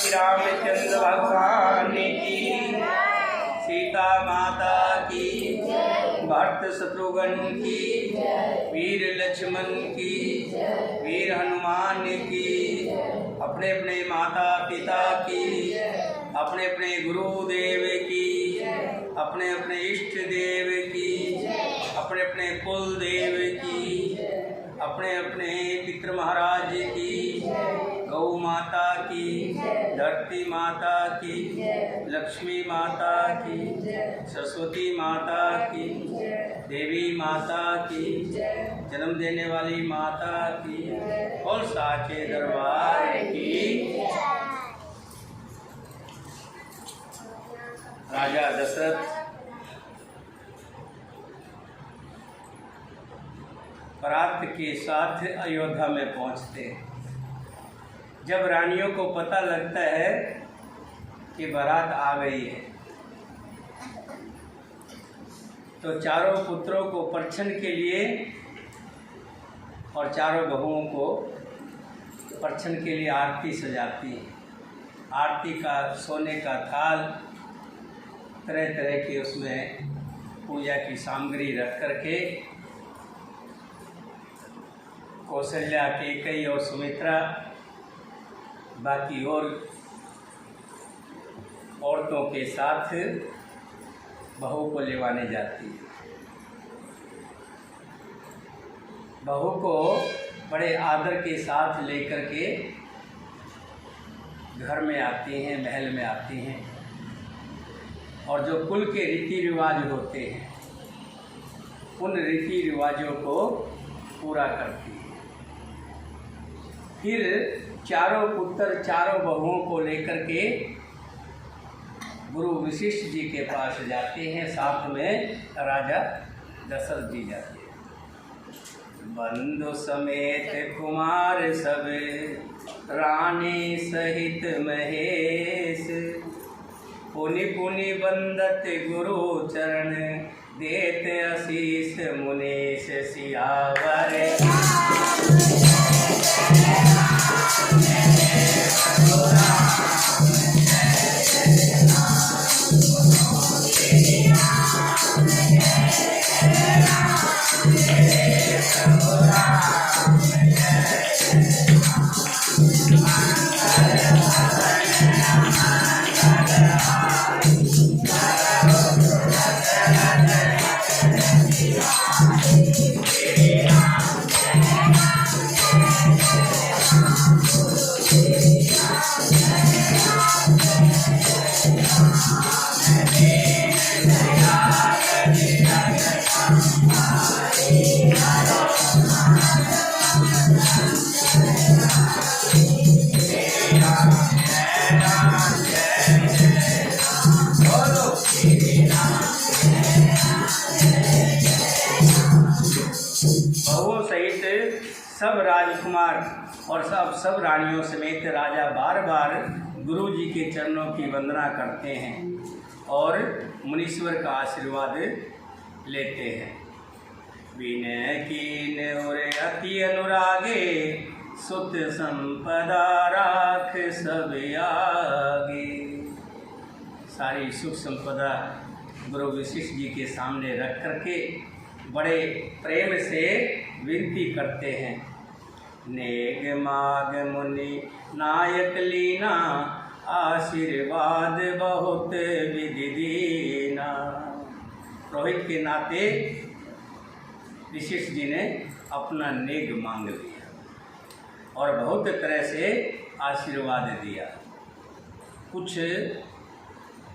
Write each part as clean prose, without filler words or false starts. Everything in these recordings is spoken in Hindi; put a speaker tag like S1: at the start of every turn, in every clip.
S1: रामचंद्र भगवान की, सीता माता की, भरत शत्रुघ्न की, वीर लक्ष्मण की, वीर हनुमान की, अपने अपने माता पिता की, अपने अपने गुरुदेव की, अपने अपने इष्ट देव की, अपने अपने कुल देव की, अपने अपने पितृ महाराज की, गौ माता की, धरती माता की, लक्ष्मी माता की, सरस्वती माता की, देवी माता की, जन्म देने वाली माता की और साचे दरबार की। राजा दशरथ बारात के साथ अयोध्या में पहुंचते हैं। जब रानियों को पता लगता है कि बारात आ गई है, तो चारों पुत्रों को परछन के लिए और चारों बहुओं को परछन के लिए आरती सजाती है। आरती का सोने का थाल, तरह तरह की उसमें पूजा की सामग्री रख करके कौशल्या, कैकेयी और सुमित्रा बाकी और औरतों के साथ बहू को लेवाने जाती है। बहू को बड़े आदर के साथ लेकर के घर में आती हैं, महल में आती हैं और जो कुल के रीति रिवाज होते हैं उन रीति रिवाजों को पूरा करती है। फिर चारों पुत्र चारों बहुओं को लेकर के गुरु वशिष्ठ जी के पास जाते हैं, साथ में राजा दशरथ जी जाते हैं। बंधु समेत कुमार सब, रानी सहित महेश, पुनि पुनि बंदत गुरु चरण, देते आशीष मुनीश सियावर। सब राजकुमार और सब रानियों समेत राजा बार बार गुरु जी के चरणों की वंदना करते हैं और मुनीश्वर का आशीर्वाद लेते हैं। विनय कीन और अति अनुरागे, सुत संपदा राख सब आगे। सारी सुख संपदा गुरु वशिष्ठ जी के सामने रख करके बड़े प्रेम से विनती करते हैं। नेग माग मुनि नायक लीना, आशीर्वाद बहुत विधि दीना। रोहित के नाते वशिष्ठ जी ने अपना नेग मांग लिया और बहुत तरह से आशीर्वाद दिया। कुछ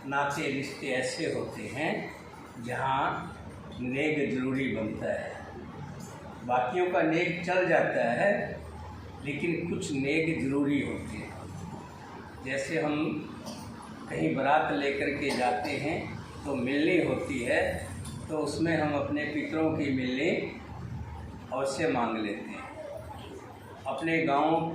S1: नाते रिश्ते ऐसे होते हैं जहाँ नेग जरूरी बनता है, बाकियों का नेग चल जाता है, लेकिन कुछ नेग जरूरी होते हैं। जैसे हम कहीं बारात लेकर के जाते हैं तो मिलनी होती है, तो उसमें हम अपने पितरों की मिलनी अवश्य मांग लेते हैं। अपने गांव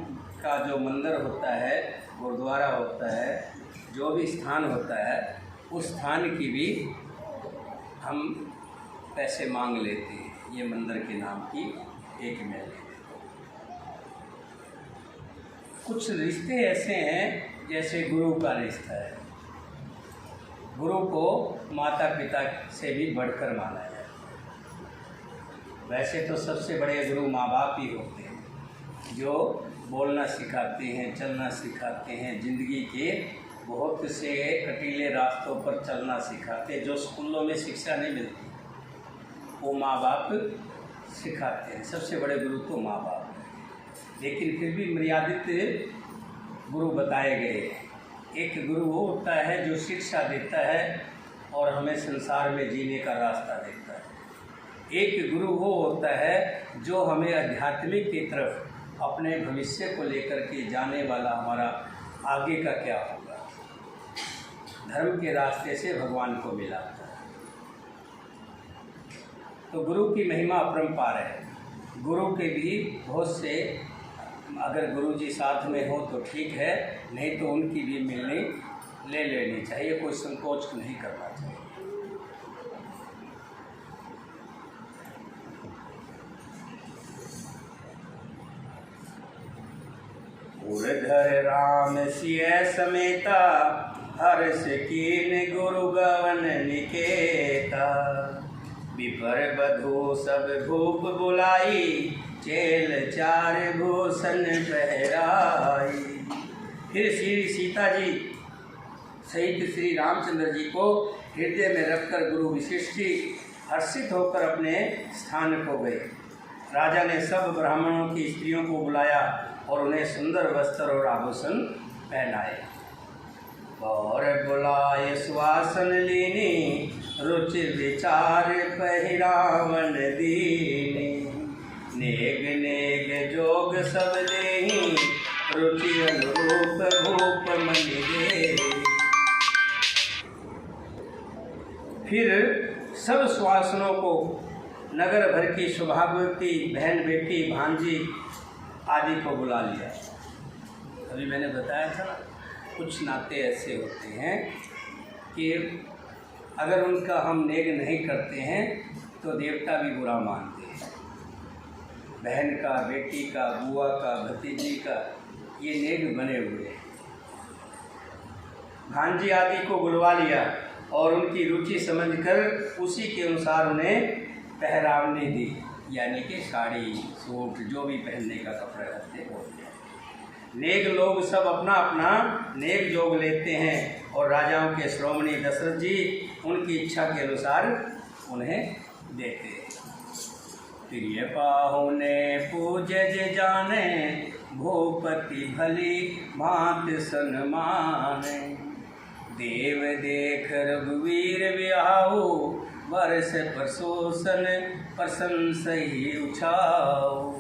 S1: का जो मंदिर होता है, गुरुद्वारा होता है, जो भी स्थान होता है, उस स्थान की भी हम पैसे मांग लेते हैं। ये मंदिर के नाम की एक मिल। कुछ रिश्ते ऐसे हैं जैसे गुरु का रिश्ता है। गुरु को माता पिता से भी बढ़कर माना जाए। वैसे तो सबसे बड़े गुरु माँ बाप ही होते हैं, जो बोलना सिखाते हैं, चलना सिखाते हैं, जिंदगी के बहुत से कटीले रास्तों पर चलना सिखाते हैं। जो स्कूलों में शिक्षा नहीं मिलती वो माँ बाप सिखाते हैं। सबसे बड़े गुरु तो माँ बाप हैं, लेकिन फिर भी मर्यादित गुरु बताए गए। एक गुरु वो होता है जो शिक्षा देता है और हमें संसार में जीने का रास्ता देता है। एक गुरु वो होता है जो हमें आध्यात्मिक की तरफ अपने भविष्य को लेकर के जाने वाला, हमारा आगे का क्या होगा, धर्म के रास्ते से भगवान को मिलाता है। तो गुरु की महिमा अपरंपार है। गुरु के भी बहुत से, अगर गुरु जी साथ में हो तो ठीक है, नहीं तो उनकी भी मिलनी ले लेनी चाहिए, कोई संकोच नहीं करना चाहिए। उर्धर राम सिय समेता, हर्ष कीन गुरु गवन निकेता। विपर बधू सब भूप बुलाई, चेल चार भूषण पहराई। फिर श्री सीता जी सहित श्री रामचंद्र जी को हृदय में रखकर गुरु वशिष्ठ जी हर्षित होकर अपने स्थान को गए। राजा ने सब ब्राह्मणों की स्त्रियों को बुलाया और उन्हें सुंदर वस्त्र और आभूषण पहनाए। और बुलाए सुवासन लीनी, रुचि विचार पहिरावन दीनी। नेग नेग जोग सब लेही, रुचि अनुरूप भूप मन दे। फिर सब सुवासनों को, नगर भर की सौभाग्यवती बहन बेटी भांजी आदि को बुला लिया। अभी मैंने बताया था ना, कुछ नाते ऐसे होते हैं कि अगर उनका हम नेग नहीं करते हैं तो देवता भी बुरा मानते हैं। बहन का, बेटी का, बुआ का, भतीजी का, ये नेग बने हुए हैं। भांजी आदि को बुलवा लिया और उनकी रुचि समझकर उसी के अनुसार उन्हें पहरावनी दी, यानी कि साड़ी, सूट, जो भी पहनने का कपड़ा रहते हैं वो। नेग लोग सब अपना अपना नेग जोग लेते हैं और राजाओं के श्रोमणी दशरथ जी उनकी इच्छा के अनुसार उन्हें देते हैं। प्रिय पाहुने पूजज जाने, भूपति भली भांत सन्माने। देव देख रघुवीर ब्याहु, वर्ष प्रशोसन प्रशंसहि उछाओ।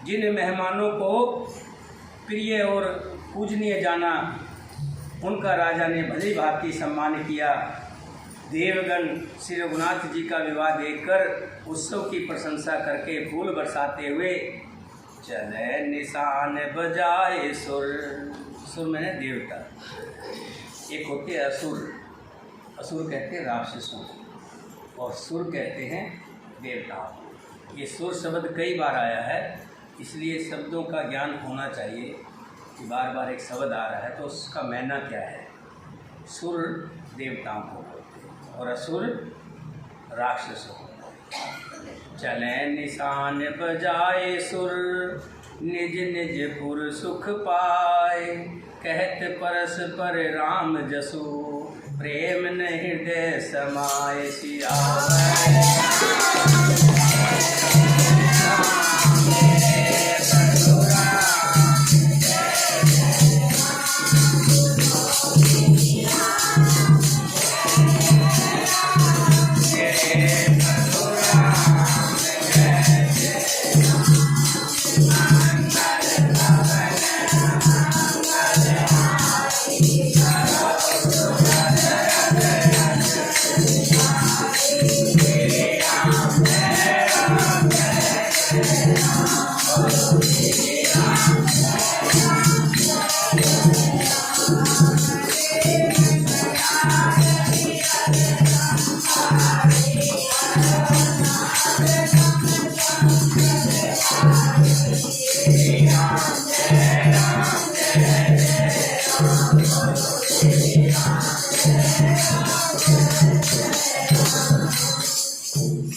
S1: जिन मेहमानों को प्रिय और पूजनीय जाना, उनका राजा ने भली भांति सम्मान किया। देवगण श्री रघुनाथ जी का विवाह देखकर उत्सव की प्रशंसा करके फूल बरसाते हुए चले निशान बजाए सुर। सुर मैंने देवता। एक होते हैं असुर। असुर कहते हैं राक्षसों और सुर कहते हैं देवताओं। ये सुर शब्द कई बार आया है, इसलिए शब्दों का ज्ञान होना चाहिए कि बार बार एक शब्द आ रहा है तो उसका मायना क्या है। सुर देवताओं को बोलते हैं और असुर राक्षसों को। चले निशान बजाए सुर, निज निज पुर सुख पाए। कहत परस्पर राम जसु, प्रेम न हृदय समाए। सियावै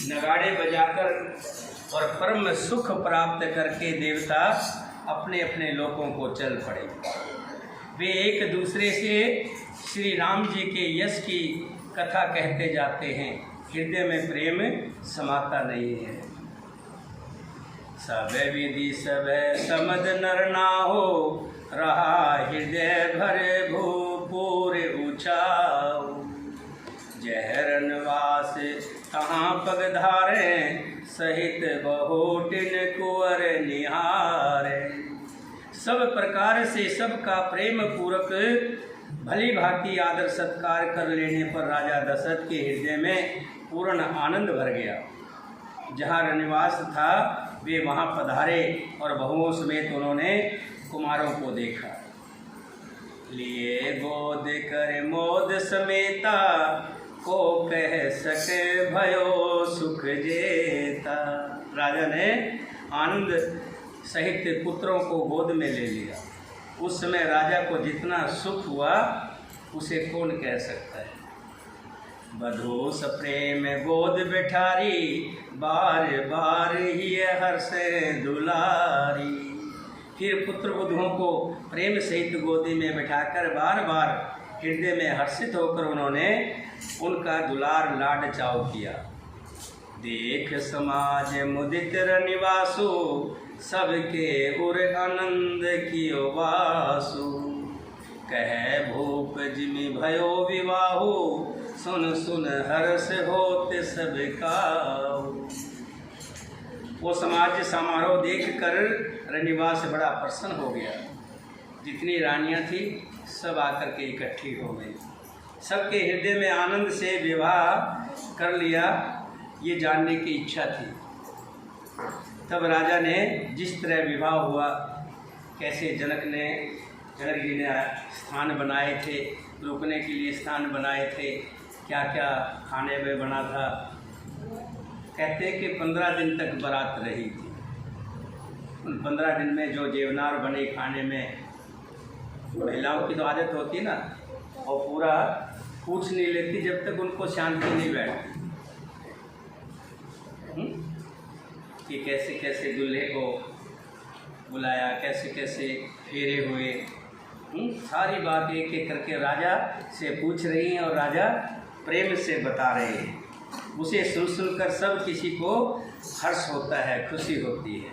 S1: नगाड़े बजाकर और परम सुख प्राप्त करके देवता अपने अपने लोकों को चल पड़े। वे एक दूसरे से श्री राम जी के यश की कथा कहते जाते हैं, हृदय में प्रेम समाता नहीं है। सब विधि सब समद नर ना हो, रहा हृदय भरे भूपूर ऊंचाओ। जहरनवास कहाँ पग धारे, सहित बहुटिन कुंवर निहारे। सब प्रकार से सबका प्रेम पूर्वक भली भांति आदर सत्कार कर लेने पर राजा दशरथ के हृदय में पूर्ण आनंद भर गया। जहाँ रनिवास था वे वहाँ पधारे और बहुओं समेत उन्होंने कुमारों को देखा। लिए गोद कर मोद समेता, को कह सके भयो सुख जेता। राजा ने आनंद सहित पुत्रों को गोद में ले लिया। उस समय राजा को जितना सुख हुआ उसे कौन कह सकता है। बधू सप्रेम गोद बैठारी, बार बार ही हर्ष दुलारी। फिर पुत्र वधुओं को प्रेम सहित गोदी में बैठाकर बार बार हृदय में हर्षित होकर उन्होंने उनका दुलार लाड चाव किया। देख समाज मुदित रनिवासु, सबके उर आनंद कियो वासु। कहे भूप जिमि भयो विवाहु, सुन सुन हर्ष होते सब काहू। वो समाज समारोह देखकर रनिवास बड़ा प्रसन्न हो गया। जितनी रानियां थी सब आकर के इकट्ठी हो गई। सबके हृदय में आनंद से विवाह कर लिया, ये जानने की इच्छा थी। तब राजा ने जिस तरह विवाह हुआ, कैसे जनक जी ने स्थान बनाए थे, रुकने के लिए स्थान बनाए थे, क्या क्या खाने में बना था। कहते कि 15 दिन तक बारात रही थी। उन 15 दिन में जो जेवनार बने खाने में, महिलाओं की तो आदत होती ना, और पूरा पूछ नहीं लेती जब तक उनको शांति नहीं बैठती कि कैसे कैसे दूल्हे को बुलाया, कैसे कैसे फेरे हुए। सारी बात एक एक करके राजा से पूछ रही हैं और राजा प्रेम से बता रहे हैं। उसे सुन सुनकर सब किसी को हर्ष होता है, खुशी होती है।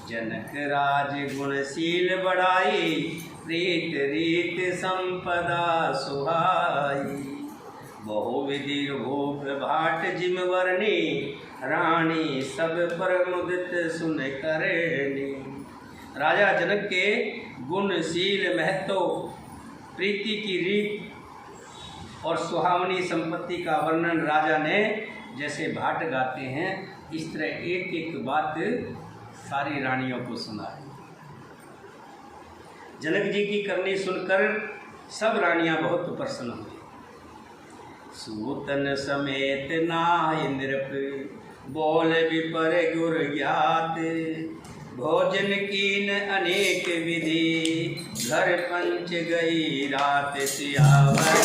S1: जनक राज गुणशील बढ़ाई, प्रीत रीत संपदा सुहाई। बहुविधि भूप भाट जिम वर्णी, रानी सब पर मुदित सुन करनी। राजा जनक के गुणशील महत्व, प्रीति की रीत और सुहावनी संपत्ति का वर्णन राजा ने जैसे भाट गाते हैं, इस तरह एक एक बात सारी रानियों को सुनाई। जनक जी की करनी सुनकर सब रानियां बहुत प्रसन्न हुई। सूतन समेत नाहि नृप, बोल विपर गुर ज्ञात। भोजन कीन अनेक विधि, घर पंच गई रात सियावर।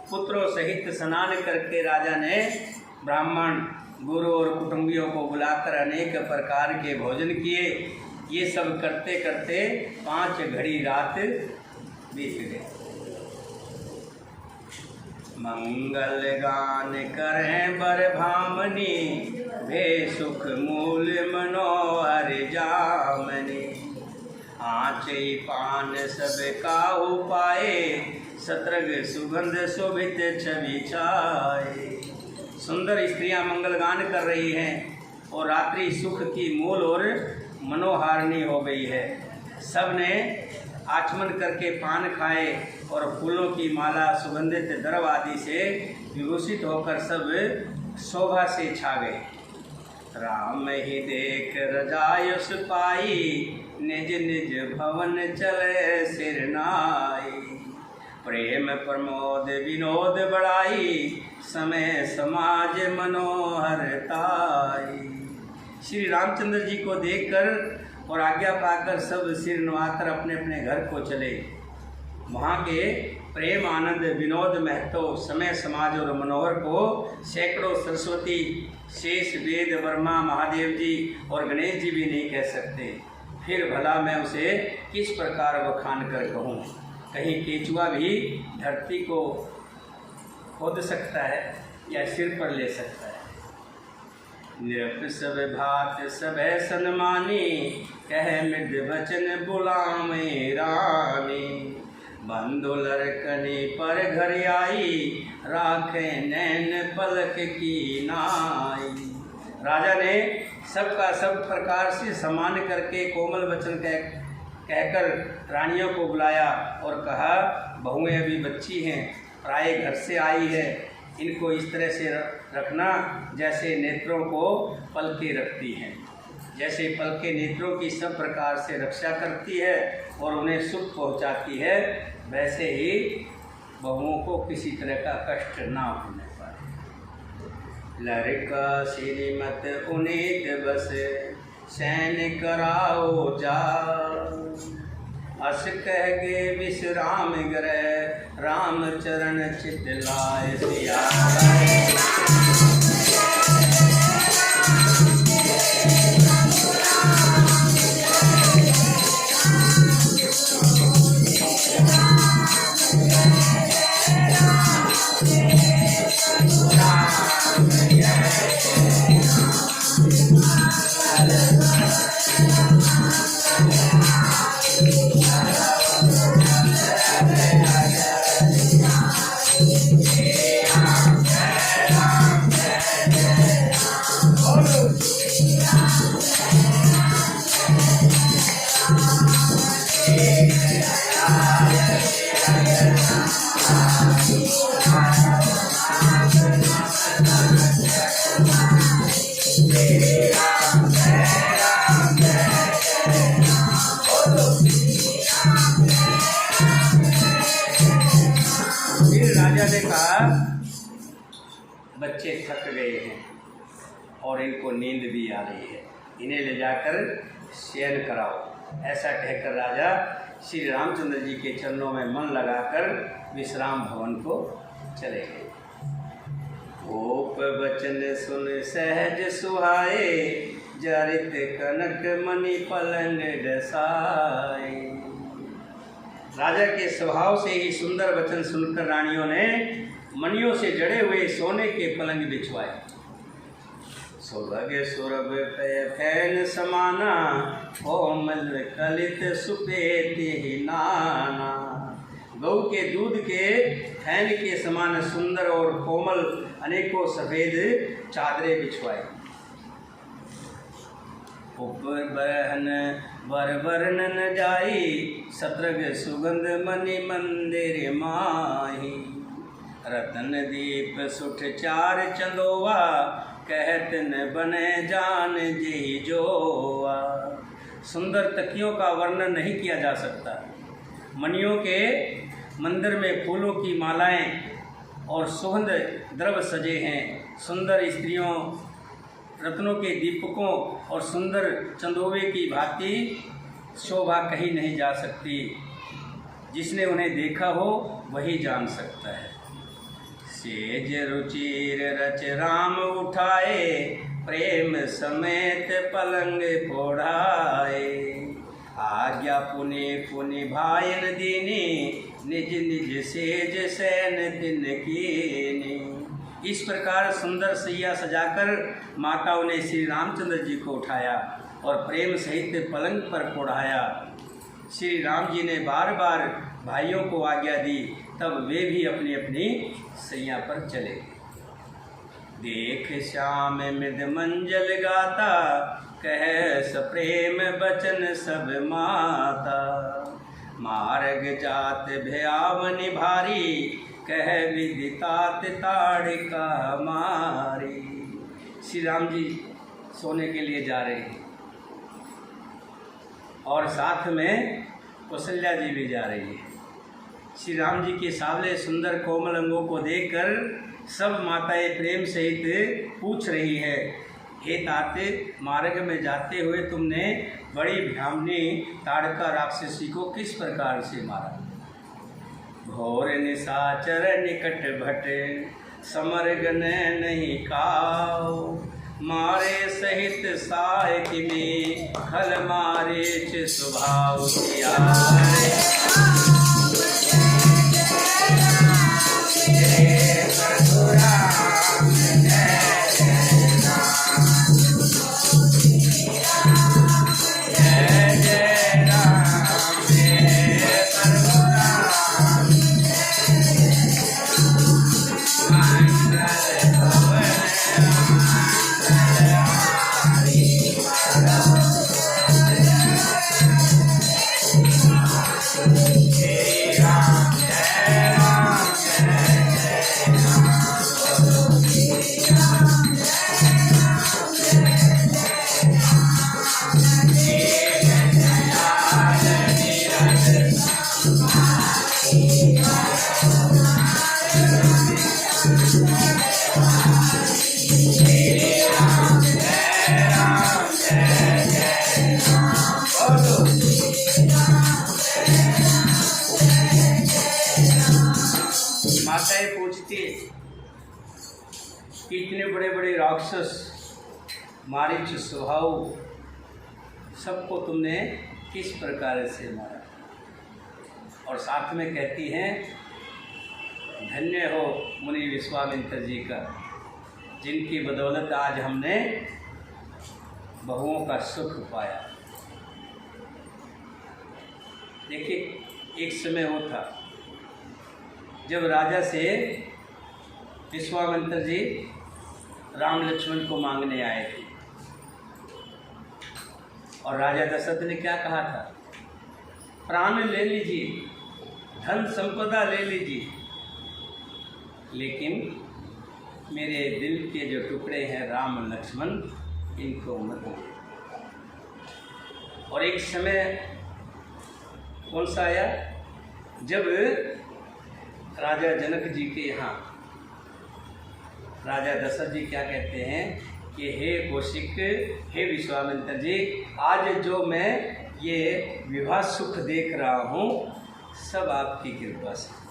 S1: पुत्रों सहित स्नान करके राजा ने ब्राह्मण गुरु और कुटुंबियों को बुलाकर अनेक प्रकार के भोजन किए। ये सब करते करते 5 घड़ी रात बीत गए। मंगल गान करें बर भामनी, भे सुख मूल मनोहर जामनी। आँचई पान सब काहू पाए, सत्रग सुगंध शोभित छवि छाए। सुंदर स्त्रियां मंगलगान कर रही हैं और रात्रि सुख की मूल और मनोहारिणी हो गई है। सब ने आचमन करके पान खाए और फूलों की माला सुगंधित द्रव आदि से विभूषित होकर सब शोभा से छा गए। राम ही देख रजायस पाई, निज निज भवन चले सिरनाई। प्रेम प्रमोद विनोद बढ़ाई, समय समाज मनोहरताई। श्री रामचंद्र जी को देखकर और आज्ञा पाकर सब सिर नवाकर अपने अपने घर को चले। वहाँ के प्रेम आनंद विनोद महत्व समय समाज और मनोहर को सैकड़ों सरस्वती शेष वेद वर्मा महादेव जी और गणेश जी भी नहीं कह सकते। फिर भला मैं उसे किस प्रकार बखान कर कहूँ। कहीं केचुआ भी धरती को खोद सकता है या सिर पर ले सकता है। निरप सब भात सब सन्मानी, कह मृद वचन बुलाम रामी। बंधु लड़कनी पर घर आई, राखे नैन पलक की नाई। राजा ने सबका सब प्रकार से सम्मान करके कोमल वचन कहकर रानियों को बुलाया और कहा, बहुएं अभी बच्ची हैं, प्राय घर से आई है, इनको इस तरह से रखना जैसे नेत्रों को पलकें रखती हैं। जैसे पलकें नेत्रों की सब प्रकार से रक्षा करती है और उन्हें सुख पहुंचाती है, वैसे ही बहुओं को किसी तरह का कष्ट ना होने पाए। लड़का श्रीमत उनीत बस, सैन कराओ जा। अस कह गे विश्राम ग्रह, राम चरण चित लाए सिया। राजा ने कहा, बच्चे थक गए हैं और इनको नींद भी आ रही है, इन्हें ले जाकर शयन कराओ। ऐसा कहकर राजा श्री रामचंद्र जी के चरणों में मन लगाकर विश्राम भवन को चले गए। गोप बचन सुन सहज सुहाए, जरित कनक मणि पलंग डसाए। राजा के स्वभाव से ही सुंदर वचन सुनकर रानियों ने मणियों से जड़े हुए सोने के पलंग बिछवाए। सुभग सुरभ पय फैन समाना, कोमल कलित सुपेति ही नाना। गऊ के दूध के फैन के समान सुंदर और कोमल अनेकों सफेद चादरें बिछवाई। ऊपर बहन वर वर्णन जाई, सत्रग सुगंध मणि मंदिर माही। रतन दीप सुठ चार चंदोवा, कहत न बने जान जी जोआ। सुंदर तकियों का वर्णन नहीं किया जा सकता। मणियों के मंदिर में फूलों की मालाएं और सुगंध द्रव्य सजे हैं। सुंदर स्त्रियों रत्नों के दीपकों और सुंदर चंदोवे की भांति शोभा कहीं नहीं जा सकती। जिसने उन्हें देखा हो वही जान सकता है। सेज रुचिर रच राम उठाए, प्रेम समेत पलंग फोड़ाए। आज्ञा पुनि पुनि भायन दीनी, निज निज सेज सैन दिन कीनी। इस प्रकार सुंदर सैया सजाकर माताओं ने श्री रामचंद्र जी को उठाया और प्रेम सहित पलंग पर फोड़ाया। श्री राम जी ने बार बार भाइयों को आज्ञा दी, तब वे भी अपनी अपनी सैया पर चले गए। देख श्याम मृद मंजल गाता, कह सप्रेम बचन सब माता। मार्ग जात भयावनि भारी, कह विदितात ताड़िका मारी। श्री राम जी सोने के लिए जा रहे हैं और साथ में कौशल्या जी भी जा रही है। श्री राम जी के सावले सुंदर कोमल अंगों को देखकर सब माताएं प्रेम सहित पूछ रही है, हे ताते, मार्ग में जाते हुए तुमने बड़ी भ्यामनी ताड़का राक्षसी को किस प्रकार से मारा? घोर निशाचर निकट भट, समरगन नहीं काओ। मारे सहित साहित्य में, खल मारे च स्वभाव माताएं पूछती कि इतने बड़े बड़े राक्षस, मारीच स्वभाव, सबको तुमने किस प्रकार से मारा? और साथ में कहती हैं, धन्य हो मुनि विश्वामित्र जी का, जिनकी बदौलत आज हमने बहुओं का सुख पाया। देखिए, एक समय वो था जब राजा से विश्वामित्र जी राम लक्ष्मण को मांगने आए थे और राजा दशरथ ने क्या कहा था? प्राण ले लीजिए, धन संपदा ले लीजिए, लेकिन मेरे दिल के जो टुकड़े हैं राम लक्ष्मण, इनको मत लीजिए। और एक समय कौन सा आया? जब राजा जनक जी के यहाँ राजा दशरथ जी क्या कहते हैं कि हे कौशिक, हे विश्वामित्र जी, आज जो मैं ये विवाह सुख देख रहा हूँ सब आपकी कृपा से।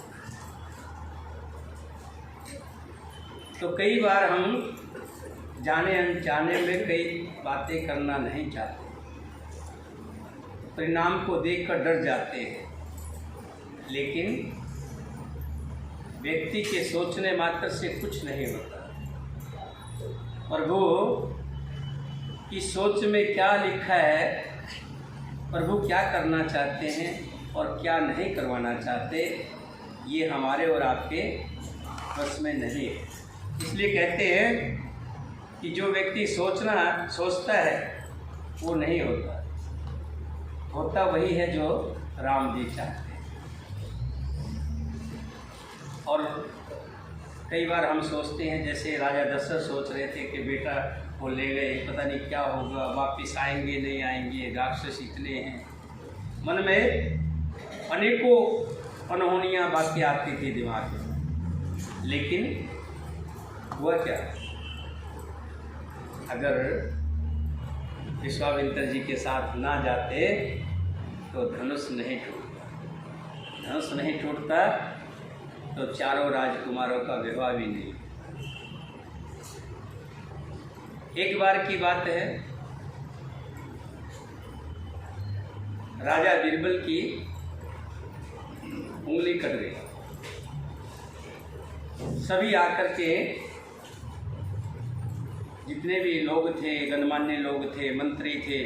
S1: तो कई बार हम जाने अनजाने में कई बातें करना नहीं चाहते, परिणाम को देखकर डर जाते हैं, लेकिन व्यक्ति के सोचने मात्र से कुछ नहीं होता। प्रभु की सोच में क्या लिखा है, प्रभु क्या करना चाहते हैं और क्या नहीं करवाना चाहते, ये हमारे और आपके बस में नहीं है। इसलिए कहते हैं कि जो व्यक्ति सोचता है वो नहीं होता, होता वही है जो राम जी चाहते हैं। और कई बार हम सोचते हैं, जैसे राजा दशरथ सोच रहे थे कि बेटा वो ले गए, पता नहीं क्या होगा, वापस आएंगे नहीं आएंगे, राक्षस इतने हैं, मन में अनेकों अनहोनियाँ बातें आती थी दिमाग में। लेकिन हुआ क्या, अगर विश्वामित्र जी के साथ ना जाते तो धनुष नहीं टूटता, धनुष नहीं टूटता तो चारों राजकुमारों का विवाह भी नहीं। एक बार की बात है, राजा बीरबल की उंगली कट गई। सभी आकर के, जितने भी लोग थे, गणमान्य लोग थे, मंत्री थे,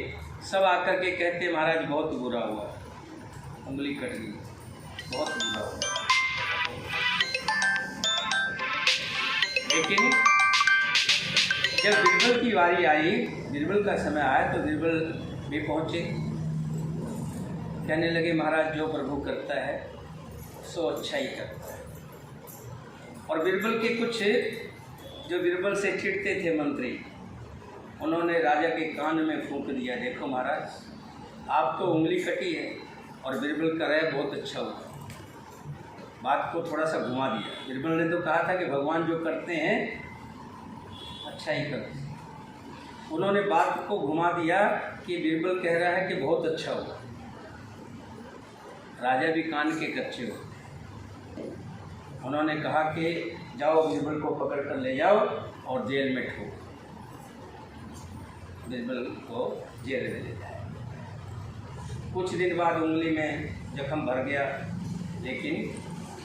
S1: सब आकर के कहते महाराज बहुत बुरा हुआ, उंगली कट गई, बहुत बुरा हुआ। लेकिन जब बीरबल की बारी आई, बीरबल का समय आया, तो बीरबल भी पहुँचे, कहने लगे महाराज जो प्रभु करता है सो अच्छा ही करता है। और बीरबल के कुछ जो बीरबल से चिढ़ते थे मंत्री, उन्होंने राजा के कान में फूंक दिया, देखो महाराज आप तो उंगली कटी है और बीरबल कर रहे बहुत अच्छा हुआ। बात को थोड़ा सा घुमा दिया। बीरबल ने तो कहा था कि भगवान जो करते हैं अच्छा ही करते हैं। उन्होंने बात को घुमा दिया कि बीरबल कह रहा है कि बहुत अच्छा हुआ। राजा भी कान के कच्चे हो। उन्होंने कहा कि जाओ बीरबल को पकड़ कर ले जाओ और जेल में ठोको। बीरबल को जेल में ले जाए। कुछ दिन बाद उंगली में जख्म भर गया, लेकिन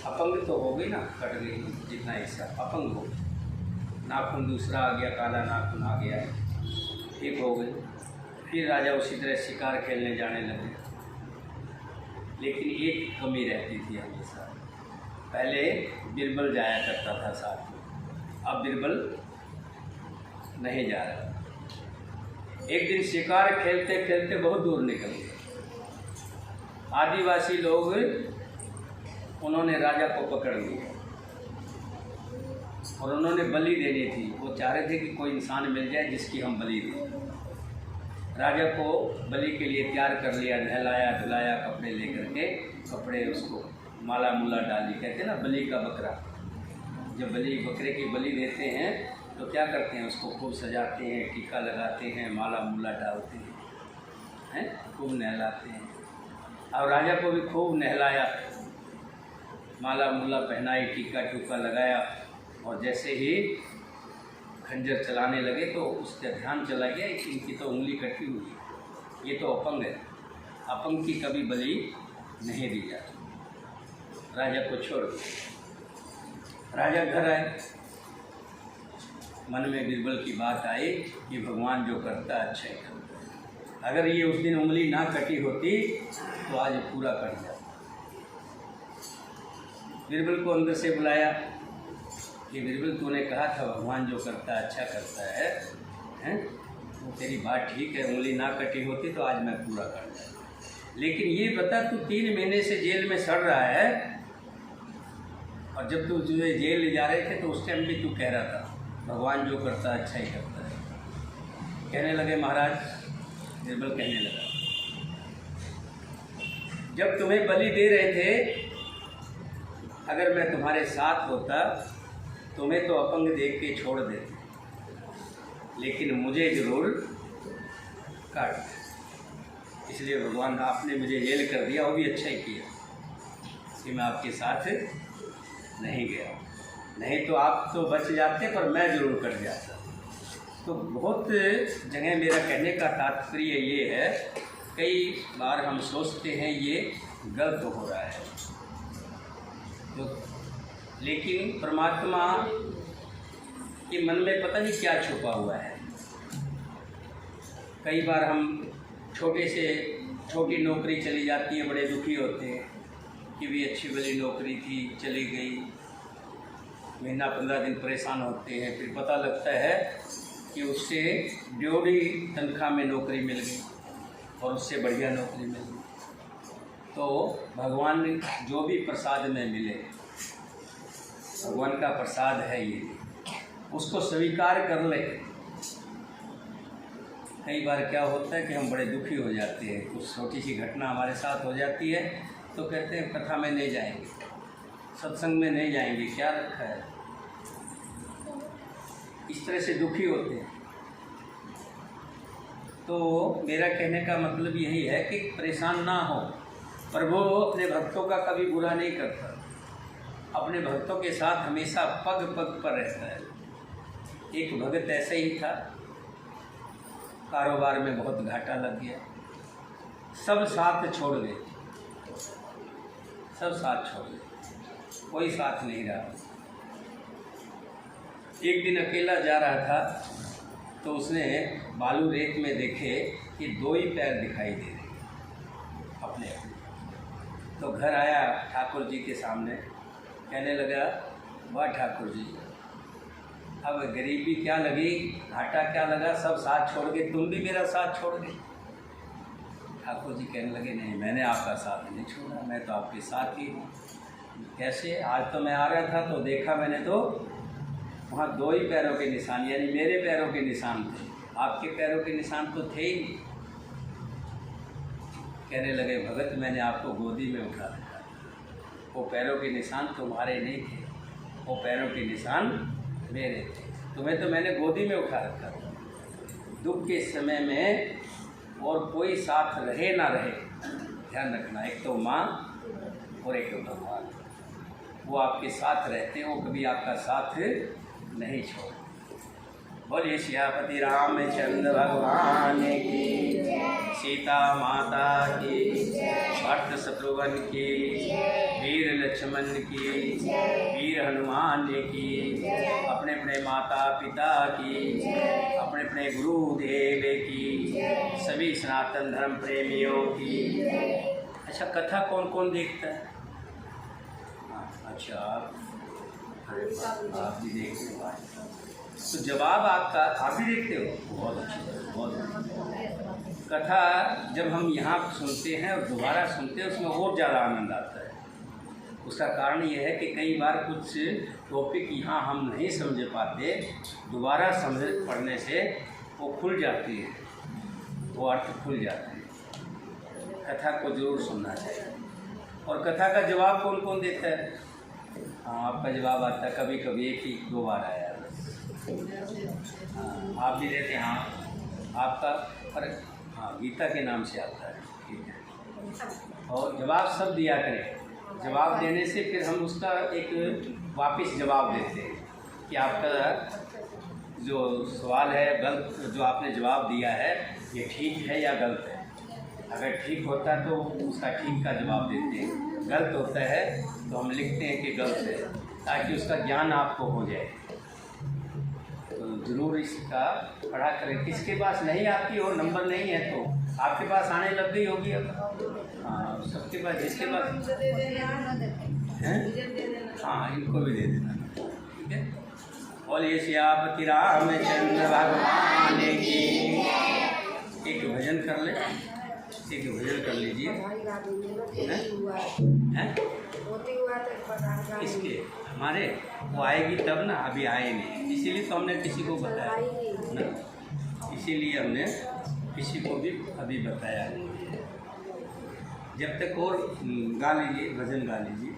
S1: अपंग तो हो गई ना, कट गई जितना हिस्सा, अपंग हो गई। नाखून दूसरा आ गया, काला नाखून आ गया, ठीक हो गई। फिर राजा उसी तरह शिकार खेलने जाने लगे। लेकिन एक कमी रहती थी हमेशा, पहले बीरबल जाया करता था साथ में, अब बीरबल नहीं जा रहा। एक दिन शिकार खेलते खेलते बहुत दूर निकल गए। आदिवासी लोग उन्होंने राजा को पकड़ लिया और उन्होंने बलि देनी थी। वो चाह रहे थे कि कोई इंसान मिल जाए जिसकी हम बलि दें। राजा को बलि के लिए तैयार कर लिया, नहलाया धुलाया, कपड़े लेकर के, कपड़े उसको माला मूला डाली, कहते हैं ना बलि का बकरा। जब बकरे की बलि देते हैं तो क्या करते हैं, उसको खूब सजाते हैं, टीका लगाते हैं, माला मूला डालते हैं, खूब नहलाते हैं। और राजा को भी खूब नहलाया, माला मूला पहनाई, टीका टूका लगाया। और जैसे ही खंजर चलाने लगे तो उसका ध्यान चला गया कि इनकी तो उंगली कटी हुई है, ये तो अपंग है, अपंग की कभी बलि नहीं दी जाती। राजा को छोड़ दिया। राजा घर आए, मन में बीरबल की बात आई कि भगवान जो करता है अच्छा ही करता है। अगर ये उस दिन उंगली ना कटी होती तो आज पूरा कट जाता। बीरबल को अंदर से बुलाया कि बीरबल तूने कहा था भगवान जो करता है अच्छा करता है, हैं? तो तेरी बात ठीक है, उंगली ना कटी होती तो आज मैं पूरा कर जाता। लेकिन ये बता, तू 3 महीने से जेल में सड़ रहा है, और जब तू तुझे जेल ले जा रहे थे तो उस टाइम भी तू कह रहा था भगवान जो करता है अच्छा ही करता है। कहने लगे महाराज, बीरबल कहने लगा, जब तुम्हें बलि दे रहे थे, अगर मैं तुम्हारे साथ होता तुम्हें तो अपंग देख के छोड़ देते, लेकिन मुझे जरूर काट। इसलिए भगवान आपने मुझे जेल कर दिया, वो भी अच्छा ही किया कि मैं आपके साथ नहीं गया, नहीं तो आप तो बच जाते पर मैं ज़रूर कट जाता। तो बहुत जगह मेरा कहने का तात्पर्य ये है, कई बार हम सोचते हैं ये गलत हो रहा है, तो लेकिन परमात्मा के मन में पता नहीं क्या छुपा हुआ है। कई बार हम छोटे से छोटी नौकरी चली जाती है, बड़े दुखी होते हैं कि भी अच्छी भली नौकरी थी चली गई, महीना 15 दिन परेशान होते हैं, फिर पता लगता है कि उससे ड्यूटी तनख्वाह में नौकरी मिल गई और उससे बढ़िया नौकरी मिल गई। तो भगवान जो भी प्रसाद में मिले, भगवान का प्रसाद है ये, उसको स्वीकार कर ले। कई बार क्या होता है कि हम बड़े दुखी हो जाते हैं, कुछ छोटी सी घटना हमारे साथ हो जाती है तो कहते हैं कथा में नहीं जाएंगे, सत्संग में नहीं जाएंगे, क्या रखा है, इस तरह से दुखी होते हैं। तो मेरा कहने का मतलब यही है कि परेशान ना हो, पर वो अपने भक्तों का कभी बुरा नहीं करता, अपने भक्तों के साथ हमेशा पग पग पर रहता है। एक भगत ऐसा ही था, कारोबार में बहुत घाटा लग गया, सब साथ छोड़ गए, सब साथ छोड़ गए, कोई साथ नहीं रहा। एक दिन अकेला जा रहा था तो उसने बालू रेत में देखे कि 2 ही पैर दिखाई दे रहे अपने अपने। तो घर आया ठाकुर जी के सामने, कहने लगा, वाह ठाकुर जी, अब गरीबी क्या लगी, घाटा क्या लगा, सब साथ छोड़ गए, तुम भी मेरा साथ छोड़ गए। ठाकुर जी कहने लगे, नहीं, मैंने आपका साथ नहीं छोड़ा, मैं तो आपके साथ ही हूँ। कैसे? आज तो मैं आ रहा था तो देखा मैंने, तो वहाँ 2 ही पैरों के निशान, यानी मेरे पैरों के निशान थे, आपके पैरों के निशान तो थे ही। कहने लगे, भगत मैंने आपको गोदी में उठा रखा, वो पैरों के निशान तुम्हारे नहीं थे, वो पैरों के निशान मेरे थे, तुम्हें तो मैंने गोदी में उठा रखा था। दुख के समय में और कोई साथ रहे ना रहे, ध्यान रखना, एक तो माँ और एक तो भगवान, वो आपके साथ रहते हैं, वो कभी आपका साथ नहीं छोड़। बोलिए सियापति रामचंद्र भगवान की, सीता माता की, भक्त शत्रुघ्न की, वीर लक्ष्मण की, वीर हनुमान की, अपने अपने माता पिता की, अपने अपने गुरुदेव की, सभी सनातन धर्म प्रेमियों की। अच्छा, कथा कौन कौन देखता है? अच्छा, आप भी देखते हो, तो जवाब आपका, आप भी देखते हो, बहुत अच्छा, बहुत अच्छा। कथा जब हम यहाँ सुनते हैं और दोबारा सुनते हैं, उसमें और ज़्यादा आनंद आता है। उसका कारण ये है कि कई बार कुछ टॉपिक यहाँ हम नहीं समझ पाते, दोबारा समझ पढ़ने से वो खुल जाती है, वो अर्थ खुल जाते हैं। कथा को जरूर सुनना चाहिए। और कथा का जवाब कौन कौन देता है? हाँ, आपका जवाब आता है कभी कभी, 1-2 बार आया। हाँ, आप भी देते हैं। हाँ, आपका पर हाँ गीता के नाम से आता है, ठीक है। और जवाब सब दिया करें, जवाब देने से फिर हम उसका एक वापस जवाब देते हैं कि आपका जो सवाल है गलत, जो आपने जवाब दिया है ये ठीक है या गलत है। अगर ठीक होता है तो उसका ठीक का जवाब देते हैं, गलत होता है तो हम लिखते हैं कि गलत है, ताकि उसका ज्ञान आपको हो जाए। तो ज़रूर इसका पढ़ा करें। किसके पास नहीं आती हो, नंबर नहीं है, तो आपके पास आने लग गई होगी अब। हाँ, सबके पास, जिसके पास हैं, हाँ, इनको भी दे देना, ठीक है। बोलिए सियापति रामचंद्र भगवान की। एक भजन कर ले, एक भजन कर लीजिए। इसके हमारे वो आएगी तब ना, अभी आए नहीं, इसीलिए तो हमने किसी को बताया ना, इसीलिए हमने किसी को भी अभी बताया नहीं। जब तक और गा लीजिए, भजन गा लीजिए।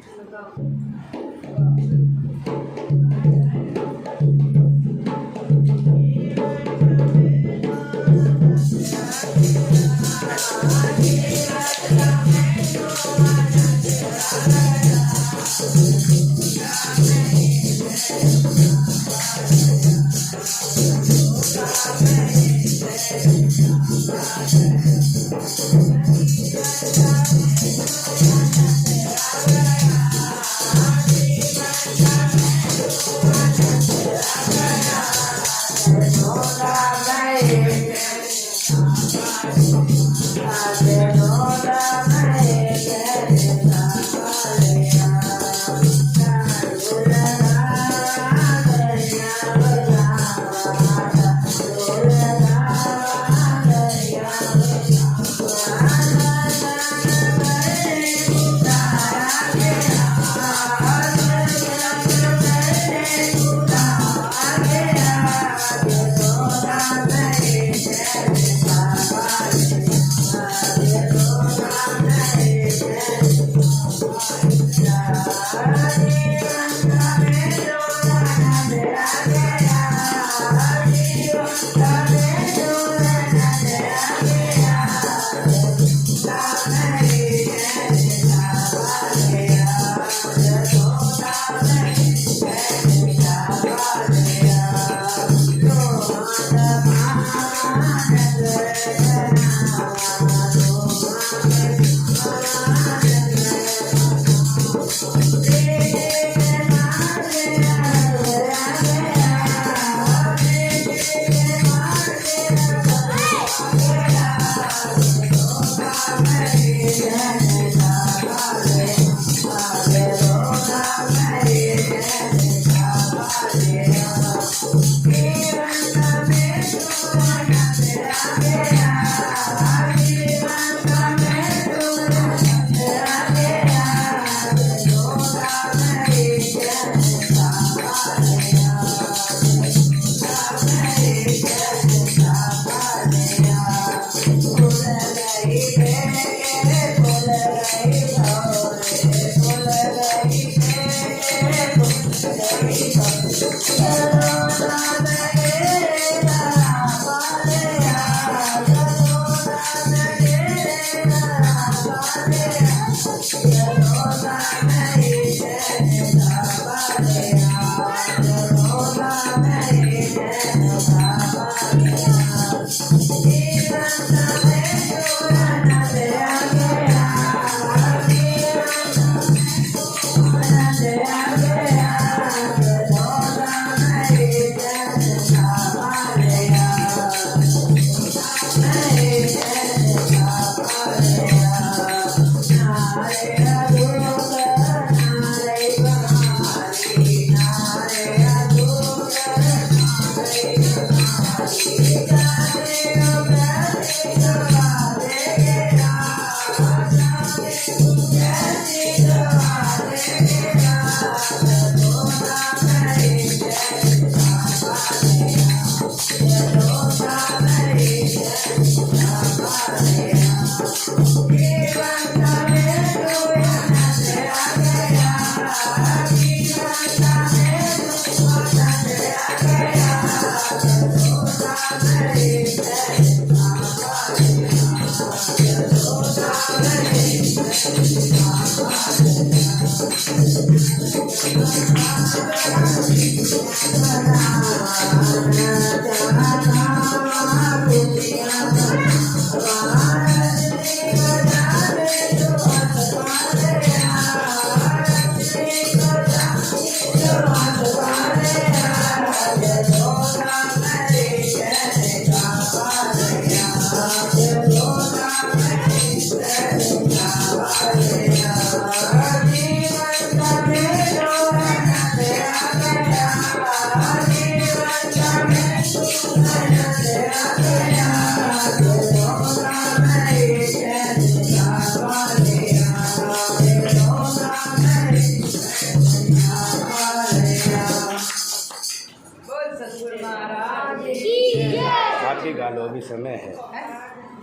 S1: आप भी गा लो, अभी समय है।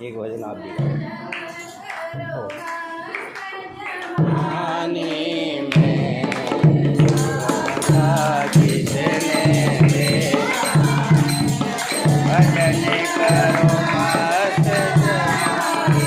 S1: एक भजन आप भी गाओ। पानी में भजन करो मस्त
S2: जमाई।